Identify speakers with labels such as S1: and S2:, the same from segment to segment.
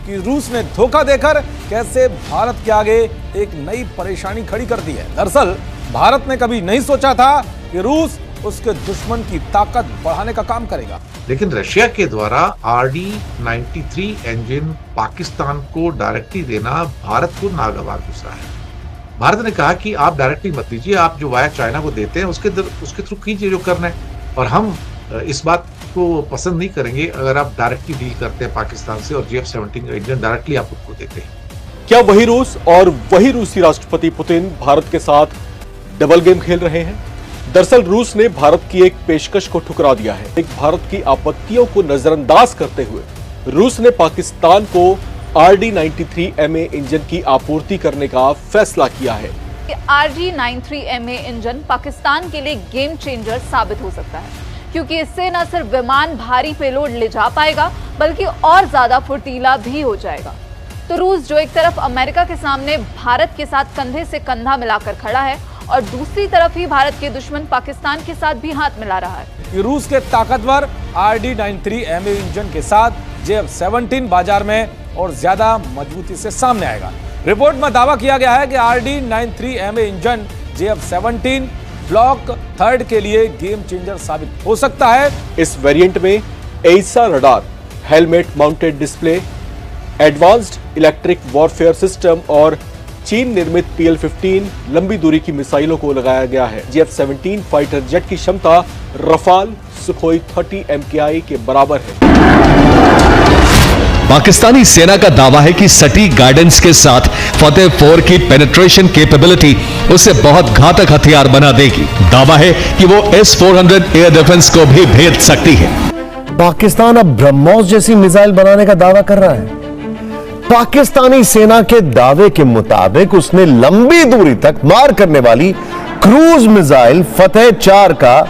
S1: कि रूस ने धोखा देकर कैसे भारत के आगे एक नई परेशानी खड़ी कर दी है। दरअसल भारत ने कभी नहीं सोचा था कि रूस उसके दुश्मन की ताकत बढ़ाने का काम करेगा,
S2: लेकिन रशिया के द्वारा RD-93 इंजन पाकिस्तान को डायरेक्टली देना भारत को नागवार गुजरा है। भारत ने कहा कि आप डायरेक्टली मत दीजिए, आप जो वाया चाइना को देते हैं उसके थ्रू कीजिए जो करना है, और हम इस बात को पसंद नहीं करेंगे अगर आप डायरेक्टली डील करते हैं पाकिस्तान से और GF-17 का इंजन डायरेक्टली आप उनको देते हैं।
S3: क्या वही रूस और वही रूसी राष्ट्रपति पुतिन भारत के साथ डबल गेम खेल रहे हैं? दरअसल रूस ने भारत की एक पेशकश को ठुकरा दिया है। एक भारत की आपत्तियों को नजरअंदाज करते हुए रूस ने पाकिस्तान को RD-93MA इंजन की आपूर्ति करने का फैसला किया है।
S4: RD-93MA इंजन पाकिस्तान के लिए गेम चेंजर साबित हो सकता है, क्योंकि इससे न सिर्फ विमान भारी पेलोड ले जा पाएगा बल्कि और ज्यादा फुर्तीला भी हो जाएगा। तो रूस जो एक तरफ अमेरिका के सामने भारत के साथ कंधे से कंधा मिलाकर खड़ा है और दूसरी तरफ ही भारत के दुश्मन पाकिस्तान के साथ भी हाथ मिला रहा है।
S1: कि रूस के ताकतवर RD-93MA इंजन के साथ GF-17 बाजार में और ज्यादा मजबूती से सामने आएगा। रिपोर्ट में दावा किया गया है कि RD-93MA इंजन GF-17 ब्लॉक 3 के लिए गेम चेंजर साबित हो सकता है।
S3: इस वेरिएंट में AESA radar, helmet mounted display, advanced electric warfare system और चीन निर्मित PL-15 लंबी दूरी की मिसाइलों को लगाया गया है। GF-17 फाइटर जेट की क्षमता रफाल सुखोई 30 MKI के बराबर है।
S5: पाकिस्तानी सेना का दावा है कि सटीक गाइडेंस के साथ फतेह 4 की पेनिट्रेशन कैपेबिलिटी उसे बहुत घातक हथियार बना देगी। दावा है कि वो S-400 एयर डिफेंस को भी भेद सकती है।
S6: पाकिस्तान अब ब्रह्मोस जैसी मिसाइल बनाने का दावा कर रहा है। पाकिस्तानी सेना के दावे के मुताबिक उसने लंबी दूरी तक मार करने वाली क्रूज मिसाइल फतेह 4 का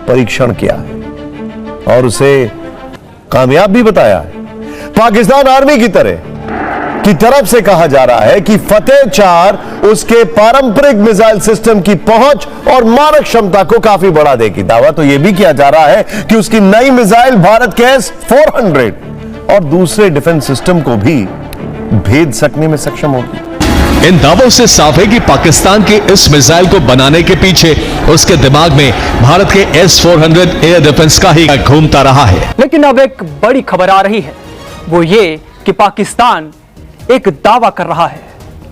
S6: परीक्षण किया है और उसे कामयाब भी बताया है। पाकिस्तान आर्मी की तरफ से कहा जा रहा है कि फतेह 4 उसके पारंपरिक मिसाइल सिस्टम की पहुंच और मारक क्षमता को काफी बढ़ा देगी। दावा तो यह भी किया जा रहा है कि उसकी नई मिसाइल भारत के S-400 और दूसरे डिफेंस सिस्टम को भी भेद सकने में सक्षम होगी।
S5: इन दावों से साफ है कि पाकिस्तान के इस मिसाइल को बनाने के पीछे उसके दिमाग में भारत के S-400 एयर डिफेंस का ही घूमता रहा है।
S7: लेकिन अब एक बड़ी खबर आ रही है, वो ये कि पाकिस्तान एक दावा कर रहा है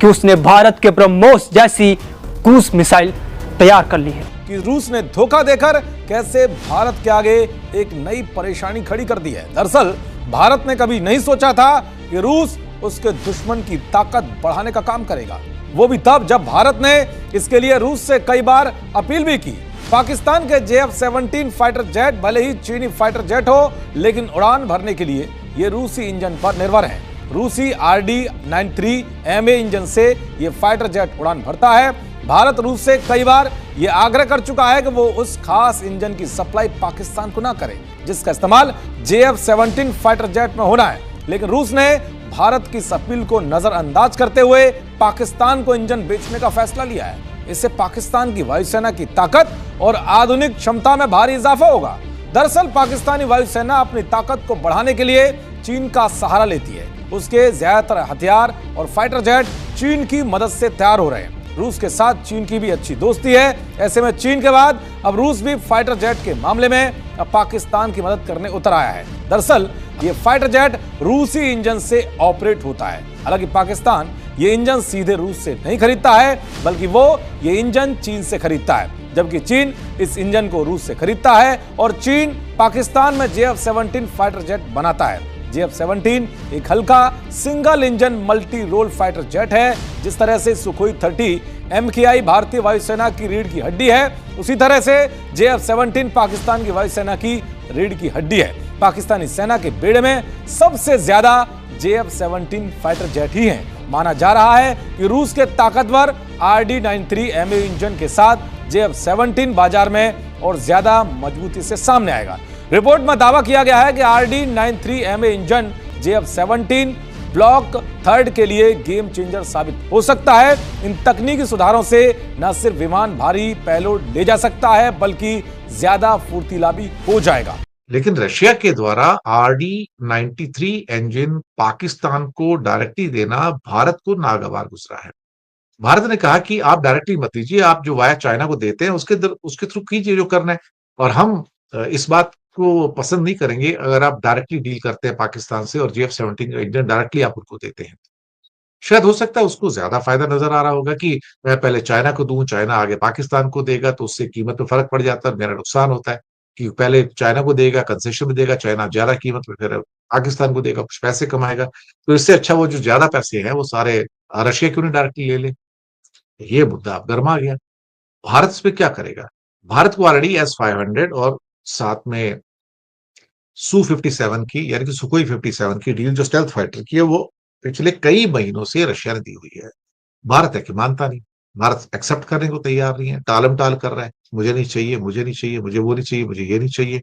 S7: कि उसने भारत के ब्रह्मोस जैसी क्रूज मिसाइल तैयार कर ली है।
S1: कि रूस ने धोखा देकर कैसे भारत के आगे एक नई परेशानी खड़ी कर दी है। दरअसल भारत ने कभी नहीं सोचा था कि रूस उसके दुश्मन की ताकत बढ़ाने का काम करेगा, वो भी तब जब भारत ने इसके लिए रूस से कई बार अपील भी की। पाकिस्तान के GF-17 फाइटर जेट भले ही चीनी फाइटर जेट हो, लेकिन उड़ान भरने के लिए ये रूसी इंजन पर निर्भर है। रूसी RD-93MA इंजन से ये फाइटर जेट उड़ान भरता है। भारत रूस से कई बार ये आग्रह कर चुका है कि वो उस खास इंजन की सप्लाई पाकिस्तान को ना करे जिसका इस्तेमाल GF-17 फाइटर जेट में होना है, लेकिन रूस ने भारत की इस अपील को नजरअंदाज करते हुए पाकिस्तान को इंजन बेचने का फैसला लिया है। इससे पाकिस्तान की वायुसेना की ताकत और आधुनिक क्षमता में भारी इजाफा होगा। दरअसल पाकिस्तानी वायुसेना अपनी ताकत को बढ़ाने के लिए चीन का सहारा लेती है। उसके ज्यादातर हथियार और फाइटर जेट चीन की मदद से तैयार हो रहे हैं। रूस के साथ चीन की भी अच्छी दोस्ती है। ऐसे में चीन के बाद अब रूस भी फाइटर जेट के मामले में अब पाकिस्तान की मदद करने उतर आया है। दरअसल ये फाइटर जेट रूसी इंजन से ऑपरेट होता है। हालांकि पाकिस्तान ये इंजन सीधे रूस से नहीं खरीदता है, बल्कि वो ये इंजन चीन से खरीदता है, जबकि चीन इस इंजन को रूस से खरीदता है और चीन पाकिस्तान में GF-17 फाइटर जेट बनाता है। GF-17 एक हल्का single engine multi role fighter jet है। जिस तरह से सुखोई 30 MKI भारतीय वायुसेना की रीढ़ की हड्डी है, उसी तरह से GF-17 पाकिस्तान की वायुसेना की रीढ़ की हड्डी है। पाकिस्तानी सेना के बेड़े में सबसे ज्यादा GF-17 फाइटर जेट ही हैं। माना जा रहा है कि रूस के ताकतवर RD-93MA इंजन के साथ GF-17 बाजार में और ज्यादा मजबूती से सामने आएगा। रिपोर्ट में दावा किया गया है कि RD-93MA इंजन GF-17 ब्लॉक 3 के लिए गेम चेंजर साबित हो सकता है। इन तकनीकी सुधारों से न सिर्फ विमान भारी पेलोड ले जा सकता है, बल्कि ज्यादा फुर्तीला भी हो जाएगा।
S2: लेकिन रशिया के द्वारा RD-93 इंजन पाकिस्तान को डायरेक्टली देना भारत को नागवार गुजरा है। भारत ने कहा कि आप डायरेक्टली मत दीजिए, आप जो वाया चाइना को देते हैं उसके थ्रू कीजिए जो करना है, और हम इस बात को पसंद नहीं करेंगे अगर आप डायरेक्टली डील करते हैं पाकिस्तान से और JF-17 का इंजन डायरेक्टली आप उनको देते हैं। शायद हो सकता है उसको ज्यादा फायदा नजर आ रहा होगा कि मैं पहले चाइना को दूं, चाइना आगे पाकिस्तान को देगा, तो उससे कीमत में फर्क पड़ जाता है, मेरा नुकसान होता है कि पहले चाइना को देगा, कंसेशन में देगा, चाइना ज्यादा कीमत में फिर पाकिस्तान को देगा, कुछ पैसे कमाएगा। तो इससे अच्छा वो जो ज्यादा पैसे हैं वो सारे रशिया क्यों नहीं डायरेक्टली ले ले। ये मुद्दा अब गर्मा गया। भारत इस पे क्या करेगा? भारत को ऑलरेडी S-500 और साथ में Su-57 की, यानी कि सुखोई 57 की डील जो स्टेल्थ फाइटर की है, वो पिछले कई महीनों से रशिया ने दी हुई है। भारत है कि मानता नहीं, भारत एक्सेप्ट करने को तैयार नहीं है, टालम टाल कर रहा है, मुझे नहीं चाहिए, मुझे नहीं चाहिए, मुझे वो नहीं चाहिए, मुझे ये नहीं चाहिए।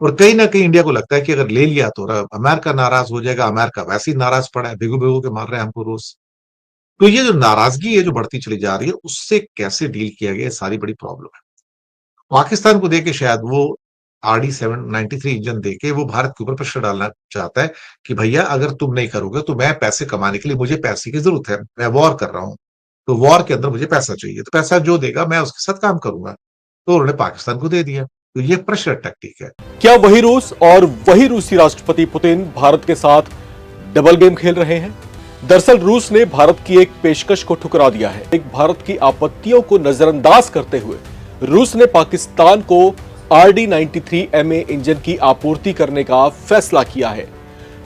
S2: और कहीं ना कहीं इंडिया को लगता है कि अगर ले लिया तो अमेरिका नाराज हो जाएगा, अमेरिका वैसे ही नाराज पड़ा है, भिगो भिगो के मार रहे हैं हमको रोज। तो ये जो नाराजगी है जो बढ़ती चली जा रही है, उससे कैसे डील किया गया, सारी बड़ी प्रॉब्लम है। पाकिस्तान को देके शायद वो RD-93 इंजन देके वो भारत के ऊपर प्रेशर डालना चाहता है कि भैया अगर तुम नहीं करोगे तो मैं पैसे कमाने के लिए, मुझे पैसे की जरूरत है, मैं वॉर कर रहा हूं, तो वॉर के अंदर मुझे पैसा चाहिए, तो पैसा जो देगा मैं उसके साथ काम करूंगा। तो उन्होंने पाकिस्तान को दे दिया। तो ये प्रेशर टैक्टिक है।
S3: क्या वही रूस और वही रूसी राष्ट्रपति पुतिन भारत के साथ डबल गेम खेल रहे हैं? दरअसल रूस ने भारत की एक पेशकश को ठुकरा दिया है। एक भारत की आपत्तियों को नजरअंदाज करते हुए रूस ने पाकिस्तान को RD-93 इंजन की आपूर्ति करने का फैसला किया है।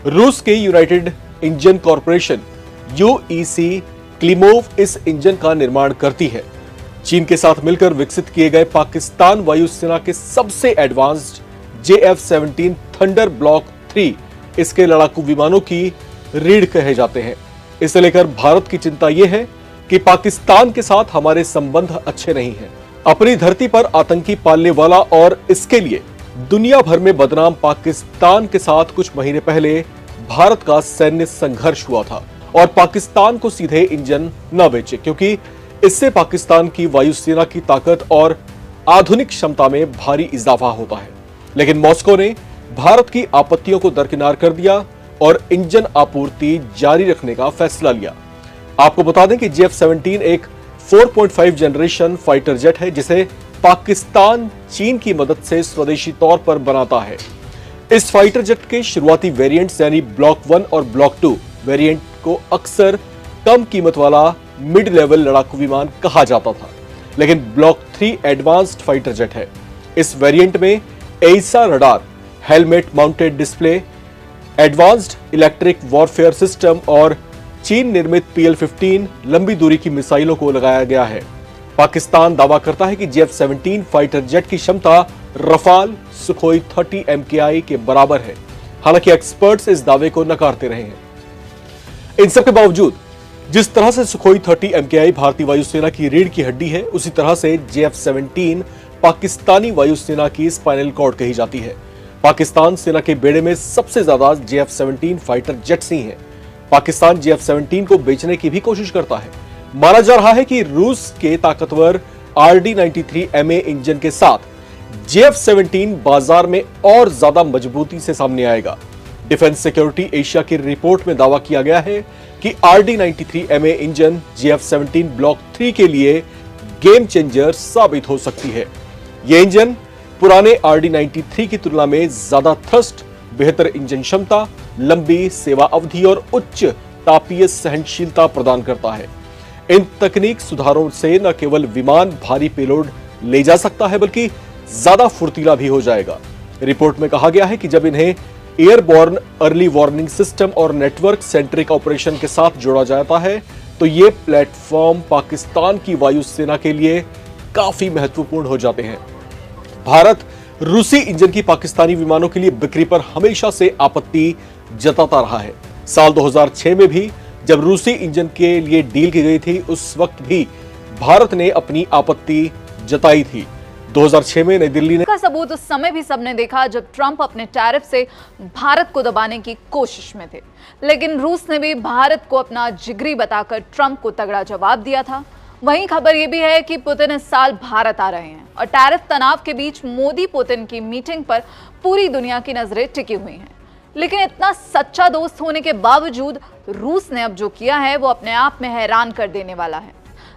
S3: रूस के United engine corporation UEC Klimov इस इंजन का निर्माण करती है। चीन के साथ मिलकर विकसित किए गए पाकिस्तान वायुसेना के सबसे एडवांस्ड JF-17 थंडर ब्लॉक 3 इसके लड़ाकू विमानों की रीढ़ कहे जाते हैं। इसे लेकर भारत की चिंता यह है कि पाकिस्तान के साथ हमारे संबंध अच्छे नहीं हैं। अपनी धरती पर आतंकी पालने वाला और इसके लिए दुनिया भर में बदनाम पाकिस्तान के साथ कुछ महीने पहले भारत का सैन्य संघर्ष हुआ था और पाकिस्तान को सीधे इंजन न बेचे, क्योंकि इससे पाकिस्तान की वायुसेना की ताकत और आधुनिक क्षमता में भारी इजाफा होता है। लेकिन मॉस्को ने भारत की आपत्तियों को दरकिनार कर दिया और इंजन आपूर्ति जारी रखने का फैसला लिया। आपको बता दें कि JF-17 एक 4.5 जनरेशन फाइटर जेट है जिसे पाकिस्तान चीन की मदद से स्वदेशी तौर पर बनाता है। इस फाइटर जेट के शुरुआती वेरिएंट्स यानी ब्लॉक 1 और ब्लॉक 2 वेरिएंट को अक्सर कम कीमत वाला मिड लेवल लड़ाकू विमान कहा जाता था, लेकिन ब्लॉक 3 एडवांस्ड फाइटर जेट है। इस वेरिएंट में AESA radar, helmet mounted display, advanced electric warfare system और चीन निर्मित PL-15 लंबी दूरी की मिसाइलों को लगाया गया है। पाकिस्तान दावा करता है कि JF-17 फाइटर जेट की क्षमता रफाल सुखोई 30 MKI के बराबर है। हालांकि एक्सपर्ट्स इस दावे को नकारते रहे हैं। इन सब के बावजूद जिस तरह से सुखोई 30 MKI भारतीय वायुसेना की रीढ़ की हड्डी है, उसी तरह से JF-17 पाकिस्तानी वायुसेना की स्पाइनल कॉर्ड कही जाती है। पाकिस्तान सेना के बेड़े में सबसे ज्यादा JF-17 फाइटर जेट्स ही हैं। पाकिस्तान JF-17 को बेचने की भी कोशिश करता है। माना जा रहा है कि रूस के ताकतवर RD-93 इंजन के साथ JF-17 बाजार में और ज्यादा मजबूती से सामने आएगा। डिफेंस सिक्योरिटी एशिया की रिपोर्ट में दावा किया गया है कि RD-93 इंजन JF-17 ब्लॉक 3 के लिए गेम चेंजर साबित हो सकती है। यह इंजन पुराने RD-93 की तुलना में ज्यादा थ्रस्ट, बेहतर इंजन क्षमता, लंबी सेवा अवधि और उच्च तापीय सहनशीलता प्रदान करता है। इन तकनीक सुधारों से न केवल विमान भारी पेलोड ले जा सकता है बल्कि ज्यादा फुर्तीला भी हो जाएगा। रिपोर्ट में कहा गया है कि जब इन्हें एयरबॉर्न अर्ली वार्निंग सिस्टम और नेटवर्क सेंट्रिक ऑपरेशन के साथ जोड़ा जाता है तो ये प्लेटफॉर्म पाकिस्तान की वायुसेना के लिए काफी महत्वपूर्ण हो जाते हैं। भारत रूसी इंजन की पाकिस्तानी विमानों के लिए बिक्री पर हमेशा से आपत्ति जताता रहा है। साल 2006 में भी जब रूसी इंजन के लिए डील की गई थी, उस वक्त भी भारत ने अपनी आपत्ति जताई थी। 2006 में नई दिल्ली ने
S4: का सबूत उस समय भी सबने देखा जब ट्रंप अपने टैरिफ से भारत को दबाने की कोशिश में थे, लेकिन रूस ने भी भारत को अपना जिगरी बताकर ट्रंप को तगड़ा जवाब दिया था। वहीं खबर यह भी है कि पुतिन इस साल भारत आ रहे हैं और टैरिफ तनाव के बीच मोदी पुतिन की मीटिंग पर पूरी दुनिया की नजरें टिकी हुई हैं। लेकिन इतना सच्चा दोस्त होने के बावजूद रूस ने अब जो किया है वो अपने आप में हैरान कर देने वाला है।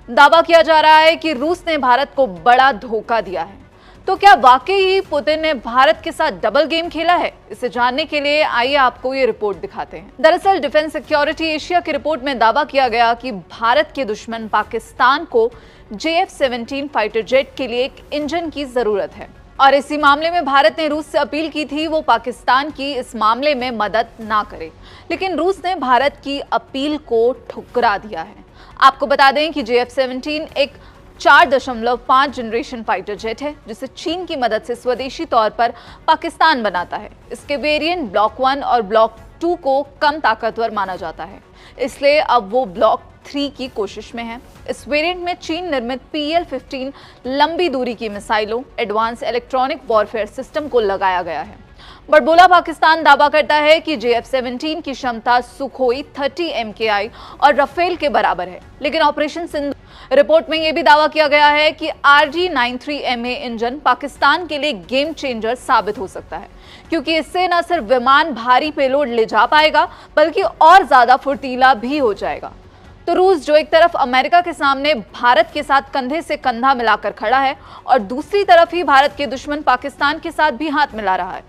S4: दावा किया जा रहा है कि रूस ने भारत को बड़ा धोखा दिया है। तो क्या वाकई ही पुतिन ने भारत के साथ डबल गेम खेला है? इसे जानने के लिए आइए आपको ये रिपोर्ट दिखाते हैं। दरअसल डिफेंस सिक्योरिटी एशिया की रिपोर्ट में दावा किया गया कि भारत के दुश्मन पाकिस्तान को JF-17 फाइटर जेट के लिए एक इंजन की जरूरत है और इसी मामले में भारत ने रूस से अपील की थी वो पाकिस्तान की इस मामले में मदद ना करे, लेकिन रूस ने भारत की अपील को ठुकरा दिया है। आपको बता दें कि JF-17 एक 4.5 जनरेशन फाइटर जेट है जिसे चीन की मदद से स्वदेशी तौर पर पाकिस्तान बनाता है। इसके वेरिएंट ब्लॉक 1 और ब्लॉक 2 को कम ताकतवर माना जाता है, इसलिए अब वो ब्लॉक 3 की कोशिश में है। इस वेरिएंट में चीन निर्मित PL-15 लंबी दूरी की मिसाइलों, एडवांस इलेक्ट्रॉनिक वॉरफेयर सिस्टम को लगाया गया है। बड़बोला पाकिस्तान दावा करता है कि JF-17 की क्षमता सुखोई 30 MKI और रफेल के बराबर है, लेकिन ऑपरेशन सिंधु रिपोर्ट में यह भी दावा किया गया है कि RG-93MA इंजन पाकिस्तान के लिए गेम चेंजर साबित हो सकता है, क्योंकि इससे न सिर्फ विमान भारी पेलोड ले जा पाएगा बल्कि और ज्यादा फुर्तीला भी हो जाएगा। तो रूस जो एक तरफ अमेरिका के सामने भारत के साथ कंधे से कंधा मिलाकर खड़ा है और दूसरी तरफ ही भारत के दुश्मन पाकिस्तान के साथ भी हाथ मिला रहा है।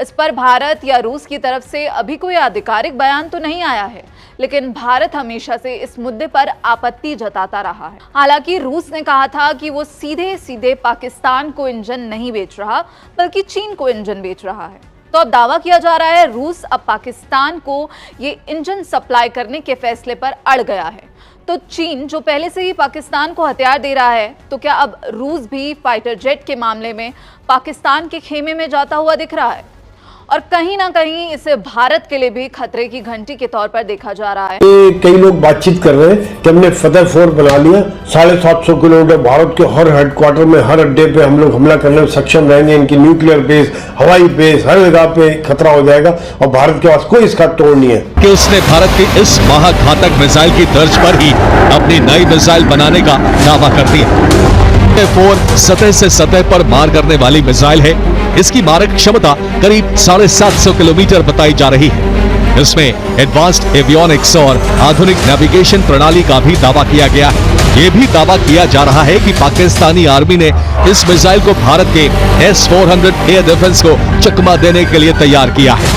S4: इस पर भारत या रूस की तरफ से अभी कोई आधिकारिक बयान तो नहीं आया है, लेकिन भारत हमेशा से इस मुद्दे पर आपत्ति जताता रहा है। हालांकि रूस ने कहा था कि वो सीधे सीधे पाकिस्तान को इंजन नहीं बेच रहा बल्कि चीन को इंजन बेच रहा है। तो अब दावा किया जा रहा है रूस अब पाकिस्तान को ये इंजन सप्लाई करने के फैसले पर अड़ गया है। तो चीन जो पहले से ही पाकिस्तान को हथियार दे रहा है, तो क्या अब रूस भी फाइटर जेट के मामले में पाकिस्तान के खेमे में जाता हुआ दिख रहा है? और कहीं ना कहीं इसे भारत के लिए भी खतरे की घंटी के तौर पर देखा जा रहा है।
S8: कई लोग बातचीत कर रहे हैं कि हमने फतेह 4 बना लिया, 750 किलोमीटर भारत के हर हेडक्वार्टर में, हर अड्डे पे हम लोग हमला करने में सक्षम रहेंगे। इनकी न्यूक्लियर बेस, हवाई बेस, हर जगह पे खतरा हो जाएगा और भारत के पास कोई इसका तोड़ नहीं है।
S5: कि उसने भारत की इस महाघातक मिसाइल की तर्ज पर ही अपनी नई मिसाइल बनाने का दावा कर दिया। 4 सतह से सतह पर मार करने वाली मिसाइल है। इसकी मारक क्षमता करीब 750 किलोमीटर बताई जा रही है। इसमें एडवांस्ड एवियोनिक्स और आधुनिक नेविगेशन प्रणाली का भी दावा किया गया है। यह भी दावा किया जा रहा है कि पाकिस्तानी आर्मी ने इस मिसाइल को भारत के S-400 एयर डिफेंस को चकमा देने के लिए तैयार किया है।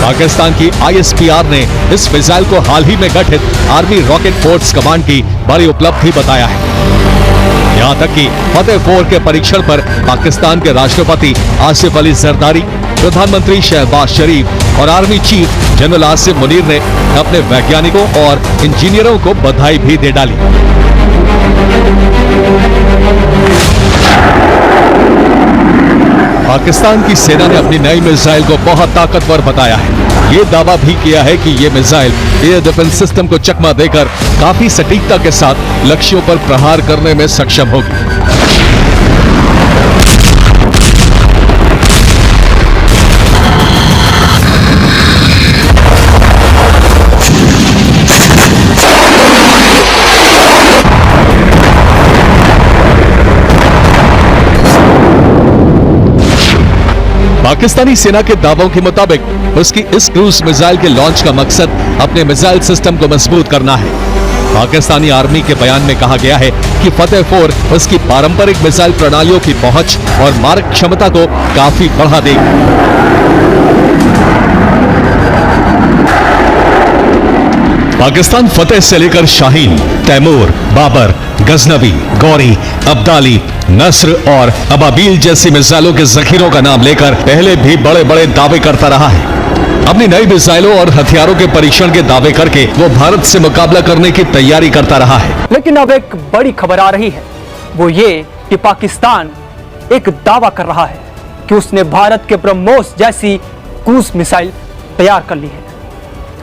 S5: पाकिस्तान की ISPR ने इस मिसाइल को हाल ही में गठित आर्मी रॉकेट फोर्स कमांड की बड़ी उपलब्धि बताया है। यहां तक कि फतेह 4 के परीक्षण पर पाकिस्तान के राष्ट्रपति आसिफ अली जरदारी, प्रधानमंत्री शहबाज शरीफ और army chief general Asim Munir ने अपने वैज्ञानिकों और इंजीनियरों को बधाई भी दे डाली। पाकिस्तान की सेना ने अपनी नई मिसाइल को बहुत ताकतवर बताया है। ये दावा भी किया है कि ये मिसाइल एयर डिफेंस सिस्टम को चकमा देकर काफी सटीकता के साथ लक्ष्यों पर प्रहार करने में सक्षम होगी। पाकिस्तानी सेना के दावों के मुताबिक उसकी इस क्रूज मिसाइल के लॉन्च का मकसद अपने मिसाइल सिस्टम को मजबूत करना है। पाकिस्तानी आर्मी के बयान में कहा गया है कि फतेह 4 उसकी पारंपरिक मिसाइल प्रणालियों की पहुंच और मारक क्षमता को काफी बढ़ा देगी। पाकिस्तान फतेह से लेकर शाहीन, तैमूर, बाबर, गजनवी, गौरी, अब्दाली, नस्र और अबाबील जैसी मिसाइलों के जखीरों का नाम लेकर पहले भी बड़े बड़े दावे करता रहा है। अपनी नई मिसाइलों और हथियारों के परीक्षण के दावे करके वो भारत से मुकाबला करने की तैयारी करता रहा है।
S7: लेकिन अब एक बड़ी खबर आ रही है, वो ये कि पाकिस्तान एक दावा कर रहा है कि उसने भारत के ब्रह्मोस जैसी क्रूज मिसाइल तैयार कर ली है।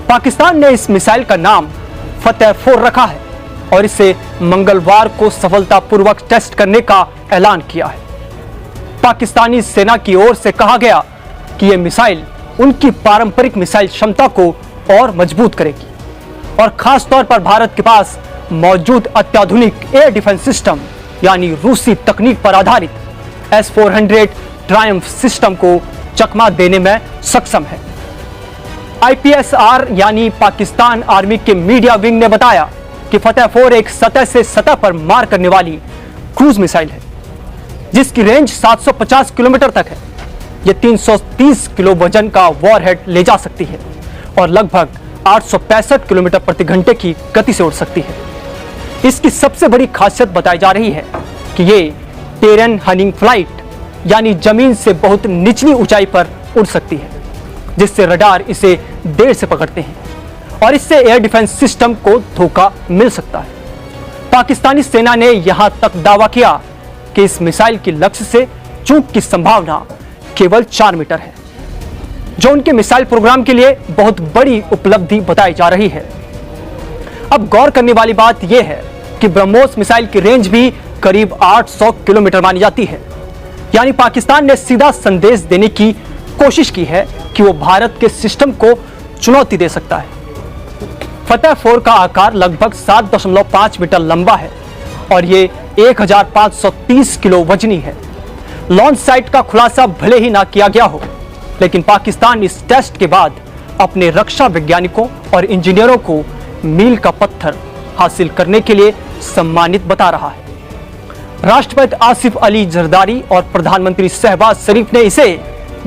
S7: पाकिस्तान ने इस मिसाइल का नाम फतेह 4 रखा है और इसे मंगलवार को सफलतापूर्वक टेस्ट करने का ऐलान किया है। पाकिस्तानी सेना की ओर से कहा गया कि यह मिसाइल उनकी पारंपरिक मिसाइल क्षमता को और मजबूत करेगी और खास तौर पर भारत के पास मौजूद अत्याधुनिक एयर डिफेंस सिस्टम यानी रूसी तकनीक पर आधारित S-400 ट्रायम्फ सिस्टम को चकमा देने में सक्षम है। IPSR यानी पाकिस्तान आर्मी के मीडिया विंग ने बताया कि फतेह 4 एक सतह से सतह पर मार करने वाली क्रूज मिसाइल है जिसकी रेंज 750 किलोमीटर तक है। यह 330 किलो वजन का वॉरहेड ले जा सकती है और लगभग 865 किलोमीटर प्रति घंटे की गति से उड़ सकती है। इसकी सबसे बड़ी खासियत बताई जा रही है कि ये टेरेन हनिंग फ्लाइट यानी जमीन से बहुत निचली ऊंचाई पर उड़ सकती है, जिससे रडार इसे देर से पकड़ते हैं और इससे एयर डिफेंस सिस्टम को धोखा मिल सकता है। पाकिस्तानी सेना ने यहां तक दावा किया कि इस मिसाइल की लक्ष्य से चूक की संभावना केवल 4 मीटर है, जो उनके मिसाइल प्रोग्राम के लिए बहुत बड़ी उपलब्धि बताई जा रही है। अब गौर करने वाली बात यह है कि ब्रह्मोस मिसाइल की रेंज भी करीब 800 किलोमीटर मानी जाती है, यानी पाकिस्तान ने सीधा संदेश देने की कोशिश की है कि वो भारत के सिस्टम को चुनौती दे सकता है। फतेह 4 का आकार लगभग 7.5 मीटर लंबा है और ये 1530 किलो वजनी है। लॉन्च साइट का खुलासा भले ही ना किया गया हो, लेकिन पाकिस्तान इस टेस्ट के बाद अपने रक्षा वैज्ञानिकों और इंजीनियरों को मील का पत्थर हासिल करने के लिए सम्मानित बता रहा है। राष्ट्रपति आसिफ अली जरदारी और प्रधानमंत्री शहबाज शरीफ ने इसे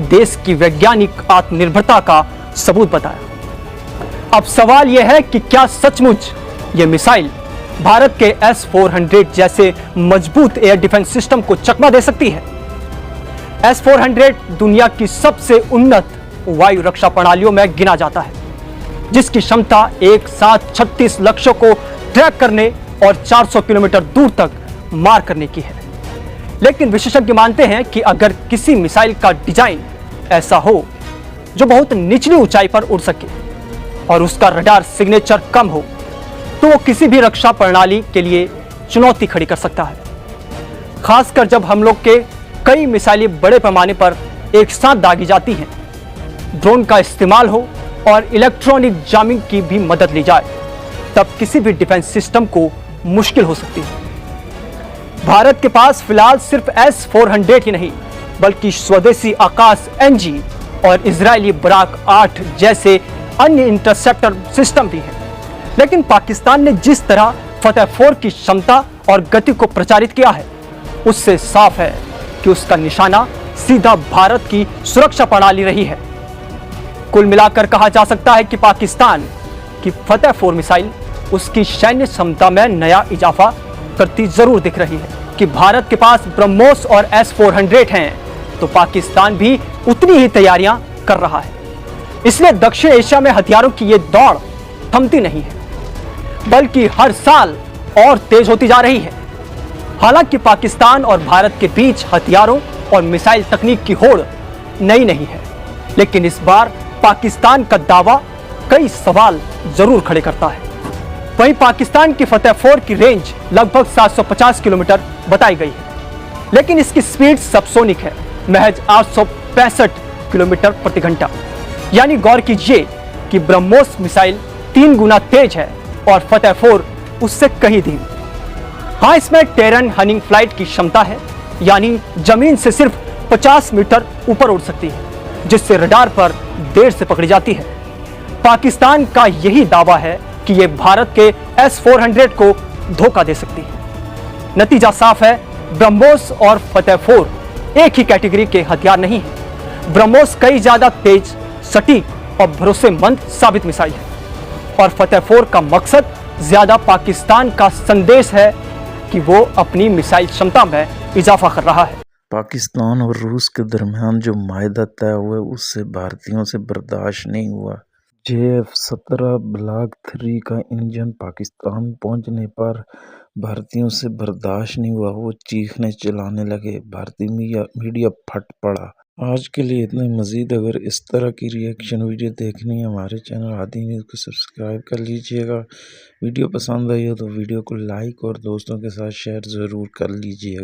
S7: देश की वैज्ञानिक आत्मनिर्भरता का सबूत बताया। अब सवाल यह है कि क्या सचमुच यह मिसाइल भारत के S-400 जैसे मजबूत एयर डिफेंस सिस्टम को चकमा दे सकती है। S-400 दुनिया की सबसे उन्नत वायु रक्षा प्रणालियों में गिना जाता है, जिसकी क्षमता एक साथ 36 लक्ष्यों को ट्रैक करने और 400 किलोमीटर दूर तक मार करने की है। लेकिन विशेषज्ञ मानते हैं कि अगर किसी मिसाइल का डिजाइन ऐसा हो जो बहुत निचली ऊंचाई पर उड़ सके और उसका रडार सिग्नेचर कम हो, तो वो किसी भी रक्षा प्रणाली के लिए चुनौती खड़ी कर सकता है। खासकर जब हम लोग के कई मिसाइलें बड़े पैमाने पर एक साथ दागी जाती हैं, ड्रोन का इस्तेमाल हो और इलेक्ट्रॉनिक जामिंग की भी मदद ली जाए, तब किसी भी डिफेंस सिस्टम को मुश्किल हो सकती है। भारत के पास फिलहाल सिर्फ S-400 ही नहीं, बल्कि स्वदेशी आकाश NG और इजरायली बराक 8 जैसे अन्य इंटरसेप्टर सिस्टम भी हैं। लेकिन पाकिस्तान ने जिस तरह फतेह 4 की क्षमता और गति को प्रचारित किया है, उससे साफ है कि उसका निशाना सीधा भारत की सुरक्षा प्रणाली रही है। कुल मिलाकर कहा जा सकता है कि पाकिस्तान की फतेह 4 मिसाइल उसकी सैन्य क्षमता में नया इजाफा करती जरूर दिख रही है। कि भारत के पास ब्रह्मोस और S-400 हैं, तो पाकिस्तान भी उतनी ही तैयारियां कर रहा है। इसलिए दक्षिण एशिया में हथियारों की ये दौड़ थमती नहीं है, बल्कि हर साल और तेज होती जा रही है। हालांकि पाकिस्तान और भारत के बीच हथियारों और मिसाइल तकनीक की होड़ नई नहीं है, लेकिन इस बार पाकिस्तान का दावा कई सवाल जरूर खड़े करता है। वहीं पाकिस्तान की फतेह 4 की रेंज लगभग 750 किलोमीटर बताई गई है, लेकिन इसकी स्पीड सबसोनिक है, महज 865 किलोमीटर प्रति घंटा। यानी गौर कीजिए कि ब्रह्मोस मिसाइल 3 गुना तेज है और फतेह 4 उससे कहीं धीमी। हाँ, इसमें टेरन हनिंग फ्लाइट की क्षमता है, यानी जमीन से सिर्फ 50 मीटर ऊपर उड़ सकती है, जिससे रडार पर देर से पकड़ी जाती है। पाकिस्तान का यही दावा है कि यह भारत के S-400 को धोखा दे सकती है। नतीजा साफ है, ब्रह्मोस और फतेह 4 एक ही कैटेगरी के हथियार नहीं है। ब्रह्मोस कई ज्यादा तेज, सटीक और भरोसेमंद साबित मिसाइल है और फतेह 4 का मकसद ज्यादा पाकिस्तान का संदेश है कि वो अपनी मिसाइल क्षमता में इजाफा कर रहा है।
S9: पाकिस्तान और रूस के दरमियान जो माहिदा तय हुआ उससे भारतीयों से बर्दाश्त नहीं हुआ। JF-17 ब्लॉक 3 का इंजन पाकिस्तान पहुंचने पर भारतीयों से बर्दाश्त नहीं हुआ, वो चीखने चिल्लाने लगे। भारतीय मीडिया फट पड़ा। आज के लिए इतना। मज़ीद अगर इस तरह की रिएक्शन वीडियो देखनी है, हमारे चैनल आदि न्यूज़ को सब्सक्राइब कर लीजिएगा। वीडियो पसंद आई हो तो वीडियो को लाइक और दोस्तों के साथ शेयर ज़रूर कर लीजिएगा।